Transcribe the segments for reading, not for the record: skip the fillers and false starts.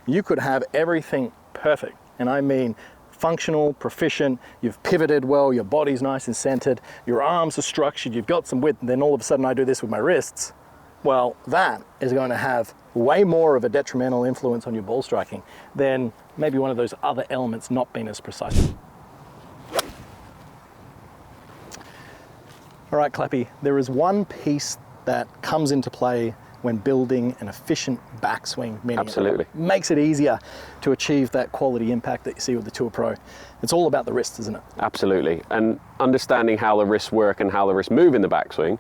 you could have everything perfect. And I mean functional, proficient, you've pivoted well, your body's nice and centered, your arms are structured, you've got some width, and then all of a sudden I do this with my wrists. Well, that is going to have way more of a detrimental influence on your ball striking than maybe one of those other elements not being as precise. All right, Clappy, there is one piece that comes into play when building an efficient backswing, meaning Absolutely. it makes it easier to achieve that quality impact that you see with the Tour Pro. It's all about the wrists, isn't it? Absolutely. And understanding how the wrists work and how the wrists move in the backswing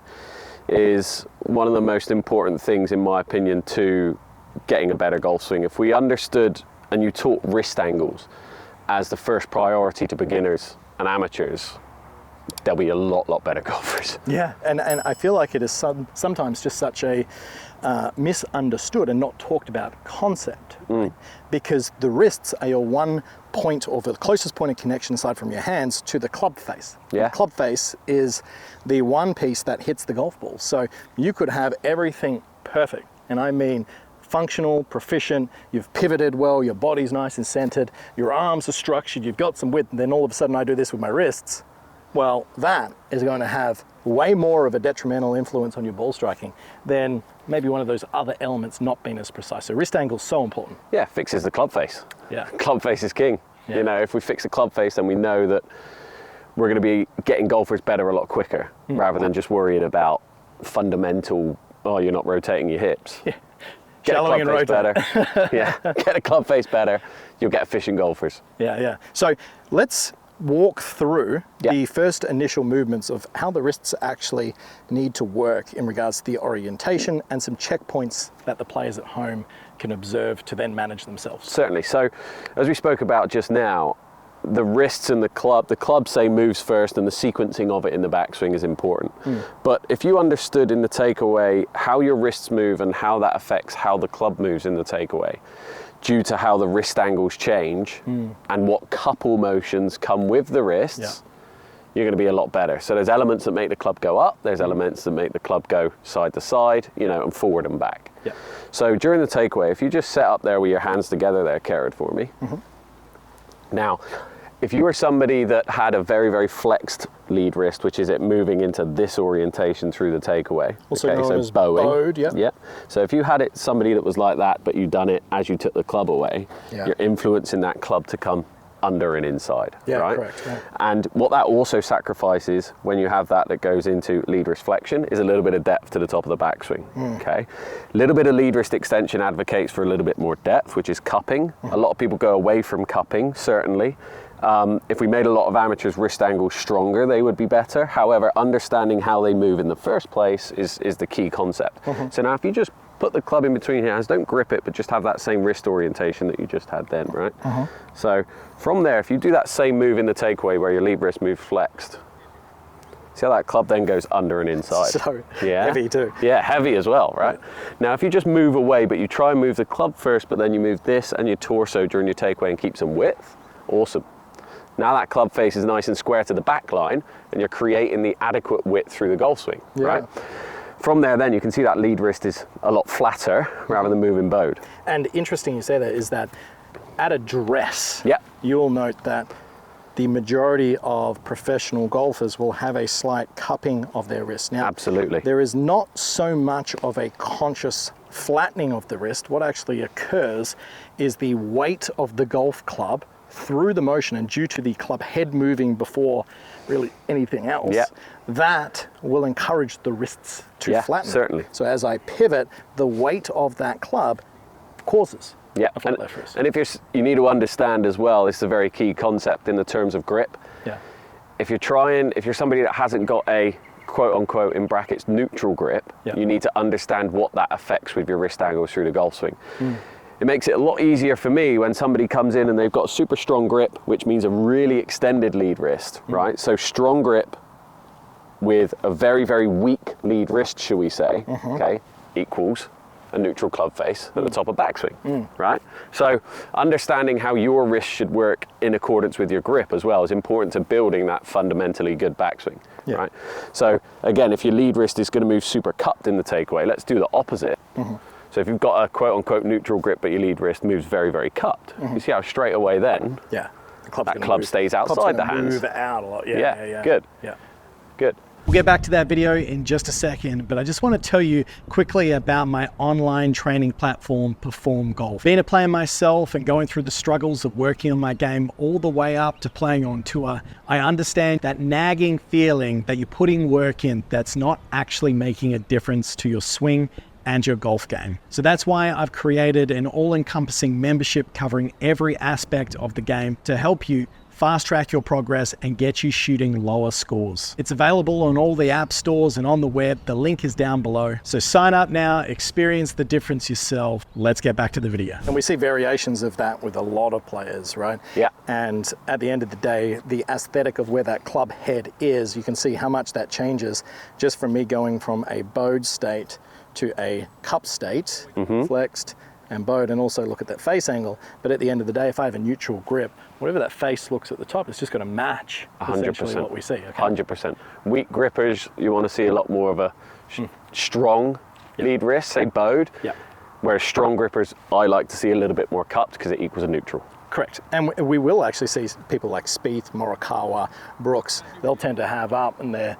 is one of the most important things, in my opinion, to getting a better golf swing. If we understood and you taught wrist angles as the first priority to beginners and amateurs, there'll be a lot better golfers. Yeah, and I feel like it is sometimes just such a misunderstood and not talked about concept, right? Because the wrists are your one point, or the closest point of connection aside from your hands, to the club face. Yeah. The club face is the one piece that hits the golf ball. So you could have everything perfect, and I mean functional, proficient, you've pivoted well, your body's nice and centered, your arms are structured, you've got some width, and then all of a sudden I do this with my wrists. Well, that is going to have way more of a detrimental influence on your ball striking than maybe one of those other elements not being as precise. So wrist angle is so important. Yeah, fixes the club face. Yeah. Club face is king. Yeah. You know, if we fix the club face, then we know that we're going to be getting golfers better a lot quicker, rather than just worrying about fundamental, oh, you're not rotating your hips. Yeah. Get Shallowing a and club face rotate. better. Yeah, get a club face better, you'll get efficient golfers. Yeah. So let's walk through Yeah. the first initial movements of how the wrists actually need to work in regards to the orientation, and some checkpoints that the players at home can observe to then manage themselves. Certainly. So, as we spoke about just now, the wrists and the club say moves first, and the sequencing of it in the backswing is important. But if you understood in the takeaway how your wrists move and how that affects how the club moves in the takeaway, due to how the wrist angles change and what couple motions come with the wrists, you're going to be a lot better. So there's elements that make the club go up, there's elements that make the club go side to side, you know, and forward and back. Yeah. So during the takeaway, if you just set up there with your hands together there, Kerrod, for me. Now, if you were somebody that had a very flexed lead wrist, which is it moving into this orientation through the takeaway. Also known as bowed, yeah. Yeah. So if you had it somebody that was like that, but you done it as you took the club away, you're influencing that club to come under and inside, right? Correct. Yeah. And what that also sacrifices when you have that goes into lead wrist flexion is a little bit of depth to the top of the backswing, okay? A little bit of lead wrist extension advocates for a little bit more depth, which is cupping. A lot of people go away from cupping, certainly. If we made a lot of amateurs' wrist angles stronger, they would be better. However, understanding how they move in the first place is the key concept. So now if you just put the club in between your hands, don't grip it, but just have that same wrist orientation that you just had then, right? So from there, if you do that same move in the takeaway where your lead wrist moves flexed, see how that club then goes under and inside? So heavy too. Yeah, heavy as well, right? Now, if you just move away, but you try and move the club first, but then you move this and your torso during your takeaway and keep some width, awesome. Now that club face is nice and square to the back line, and you're creating the adequate width through the golf swing, right? From there, then you can see that lead wrist is a lot flatter rather than moving bowed. And interesting you say that is that at address, Yeah. you'll note that the majority of professional golfers will have a slight cupping of their wrist. Now, Absolutely. there is not so much of a conscious flattening of the wrist. What actually occurs is the weight of the golf club through the motion, and due to the club head moving before really anything else, that will encourage the wrists to flatten. Certainly. So as I pivot, the weight of that club causes a flat and, left wrist. and if you need to understand as well, it's a very key concept in the terms of grip. Yeah. If you're somebody that hasn't got a quote unquote in brackets neutral grip, you need to understand what that affects with your wrist angles through the golf swing. It makes it a lot easier for me when somebody comes in and they've got a super strong grip, which means a really extended lead wrist, right? So strong grip with a very weak lead wrist, shall we say, okay, equals a neutral club face at the top of backswing, right? So understanding how your wrist should work in accordance with your grip as well is important to building that fundamentally good backswing, right? So again, if your lead wrist is going to move super cupped in the takeaway, let's do the opposite. So if you've got a quote-unquote neutral grip, but your lead wrist moves very, very cupped, you see how straight away then Yeah. The that club stays outside the hands. Move out a lot. Yeah, good. Yeah. Good. We'll get back to that video in just a second, but I just want to tell you quickly about my online training platform, Perform Golf. Being a player myself and going through the struggles of working on my game all the way up to playing on tour, I understand that nagging feeling that you're putting work in that's not actually making a difference to your swing and your golf game. So that's why I've created an all-encompassing membership covering every aspect of the game to help you fast track your progress and get you shooting lower scores. It's available on all the app stores and on the web. The link is down below. So sign up now, experience the difference yourself. Let's get back to the video. And we see variations of that with a lot of players, right? Yeah. And at the end of the day, the aesthetic of where that club head is, you can see how much that changes just from me going from a bowed state to a cup state, flexed and bowed, and also look at that face angle. But at the end of the day, if I have a neutral grip, whatever that face looks at the top, it's just going to match essentially 100%. what we see. Okay? 100%. Weak grippers, you want to see a lot more of a strong lead wrist, say bowed. Yeah. Whereas strong grippers, I like to see a little bit more cupped because it equals a neutral. Correct. And we will actually see people like Spieth, Morikawa, Brooks, they'll tend to have up and their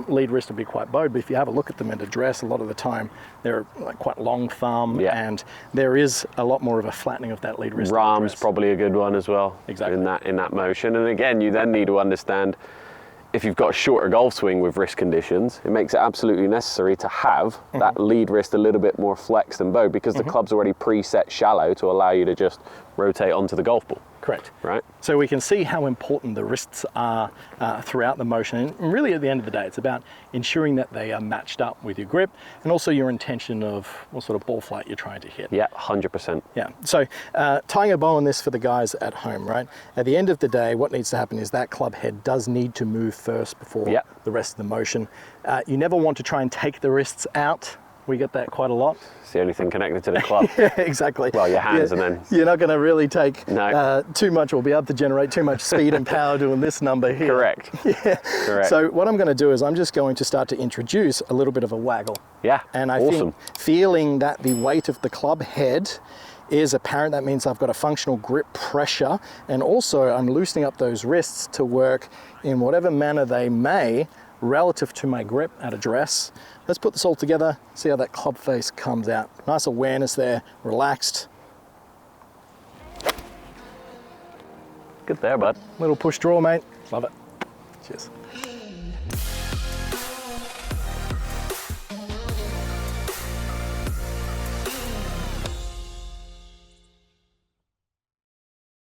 lead wrist will be quite bowed, but if you have a look at them in a dress, a lot of the time they're like quite long thumb, and there is a lot more of a flattening of that lead wrist. Rahm's probably a good one as well. Exactly. In that motion. And again, you then need to understand if you've got a shorter golf swing with wrist conditions, it makes it absolutely necessary to have that lead wrist a little bit more flexed and bowed because the club's already preset shallow to allow you to just rotate onto the golf ball. Correct. Right. So we can see how important the wrists are throughout the motion. And really at the end of the day, it's about ensuring that they are matched up with your grip and also your intention of what sort of ball flight you're trying to hit. Yeah, 100%. Yeah, so tying a bow on this for the guys at home, right? At the end of the day, what needs to happen is that club head does need to move first before the rest of the motion. You never want to try and take the wrists out. We get that quite a lot. It's the only thing connected to the club. Yeah, exactly. Well, your hands and then... You're not going to really take No. too much or be able to generate too much speed and power doing this number here. Correct. Yeah. Correct. So what I'm going to do is I'm just going to start to introduce a little bit of a waggle. Yeah, And I awesome. think feeling that the weight of the club head is apparent, that means I've got a functional grip pressure, and also I'm loosening up those wrists to work in whatever manner they may relative to my grip at address. Let's put this all together, see how that club face comes out. Nice awareness there, relaxed. Good there, bud. Little push draw, mate. Love it. Cheers.